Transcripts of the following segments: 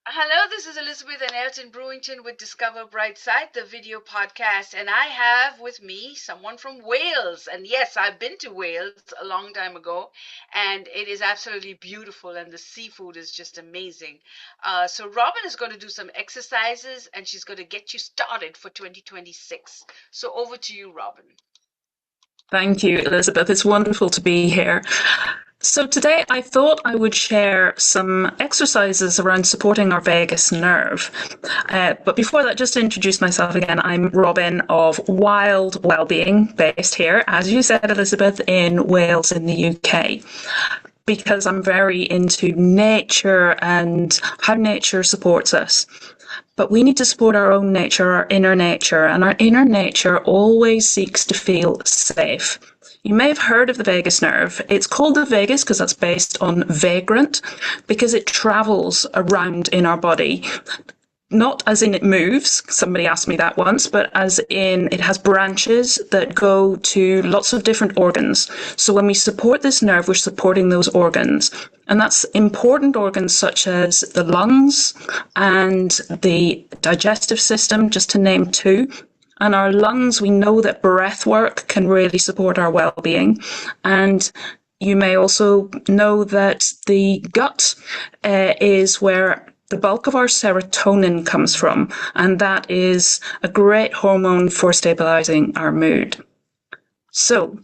Hello, this is Elizabeth and Ayrton Brewington with Discover Brightside, the video podcast, and I have with me someone from Wales. And yes, I've been to Wales a long time ago, and it is absolutely beautiful, and the seafood is just amazing. So Robyn is going to do some exercises, and she's going to get you started for 2026. So over to you, Robyn. Thank you, Elizabeth. It's wonderful to be here. So today I thought I would share some exercises around supporting our vagus nerve. But before that, just to introduce myself again, I'm Robyn of Wild Wellbeing, based here, as you said, Elizabeth, in Wales in the UK. Because I'm very into nature and how nature supports us. But we need to support our own nature, our inner nature, and our inner nature always seeks to feel safe. You may have heard of the vagus nerve. It's called the vagus because that's based on vagrant, because it travels around in our body. Not as in it moves, somebody asked me that once, but as in it has branches that go to lots of different organs. So when we support this nerve, we're supporting those organs. And that's important organs such as the lungs and the digestive system, just to name two. And our lungs, we know that breath work can really support our well-being. And you may also know that the gut is where the bulk of our serotonin comes from, and that is a great hormone for stabilizing our mood. So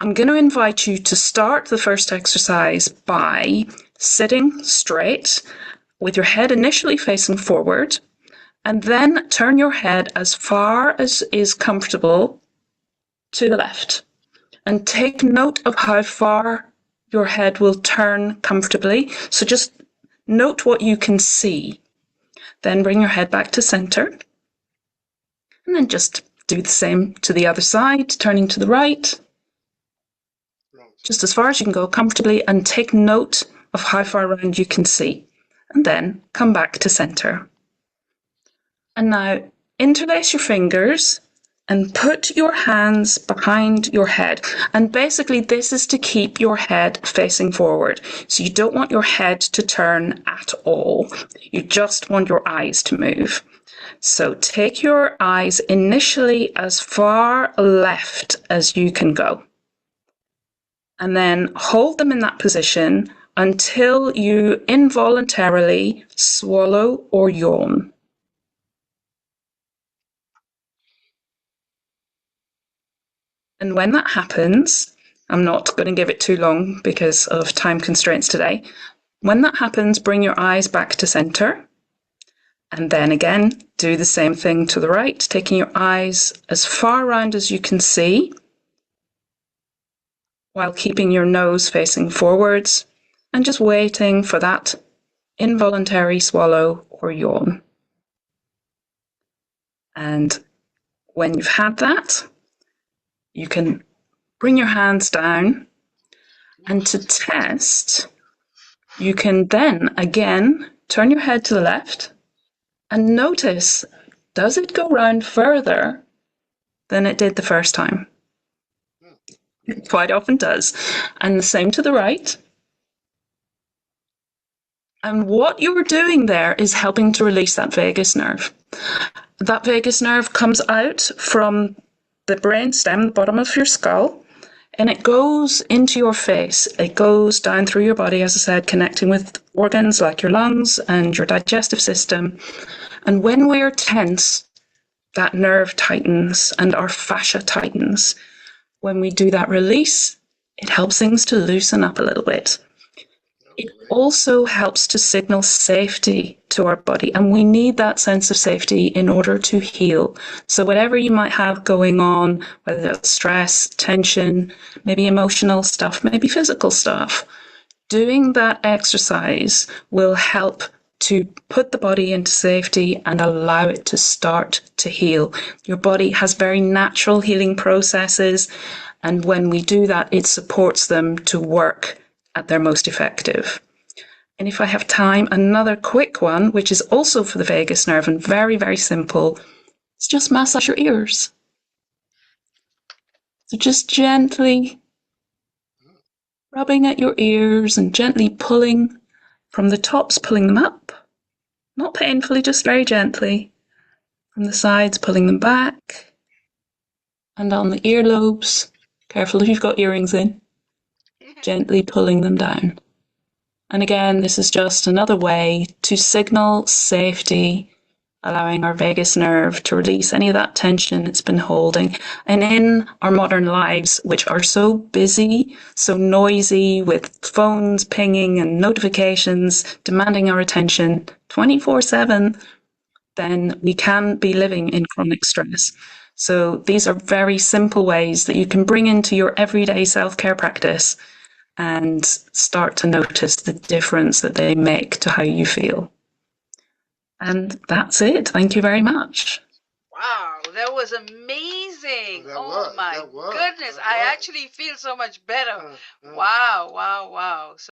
I'm going to invite you to start the first exercise by sitting straight with your head initially facing forward, and then turn your head as far as is comfortable to the left. And take note of how far your head will turn comfortably. So just note what you can see. Then bring your head back to center. And then just do the same to the other side, turning to the right. Just as far as you can go comfortably, and take note of how far around you can see. And then come back to center. And now interlace your fingers and put your hands behind your head. And basically this is to keep your head facing forward. So you don't want your head to turn at all. You just want your eyes to move. So take your eyes initially as far left as you can go. And then hold them in that position until you involuntarily swallow or yawn. And when that happens, I'm not going to give it too long because of time constraints today. When that happens, bring your eyes back to center. And then again, do the same thing to the right, taking your eyes as far around as you can see, while keeping your nose facing forwards, and just waiting for that involuntary swallow or yawn. And when you've had that, you can bring your hands down, and to test, you can then again turn your head to the left and notice, does it go round further than it did the first time? It quite often does. And the same to the right. And what you're doing there is helping to release that vagus nerve. That vagus nerve comes out from the brain stem, the bottom of your skull, and it goes into your face. It goes down through your body, as I said, connecting with organs like your lungs and your digestive system. And when we're tense, that nerve tightens and our fascia tightens. When we do that release, it helps things to loosen up a little bit. It also helps to signal safety to our body, and we need that sense of safety in order to heal. So whatever you might have going on, whether it's stress, tension, maybe emotional stuff, maybe physical stuff, doing that exercise will help to put the body into safety and allow it to start to heal. Your body has very natural healing processes, and when we do that, it supports them to work at their most effective. And if I have time, another quick one, which is also for the vagus nerve and very, very simple, is just massage your ears. So just gently rubbing at your ears and gently pulling from the tops, pulling them up, Not painfully, just very gently. From the sides, pulling them back. And on the earlobes, careful if you've got earrings in, gently pulling them down. And again, this is just another way to signal safety, allowing our vagus nerve to release any of that tension it's been holding. And in our modern lives, which are so busy, so noisy, with phones pinging and notifications demanding our attention 24/7, then we can be living in chronic stress. So these are very simple ways that you can bring into your everyday self-care practice and start to notice the difference that they make to how you feel. And that's it. Thank you very much. Wow, that was amazing. Oh my goodness. I actually feel so much better. Wow, wow, wow.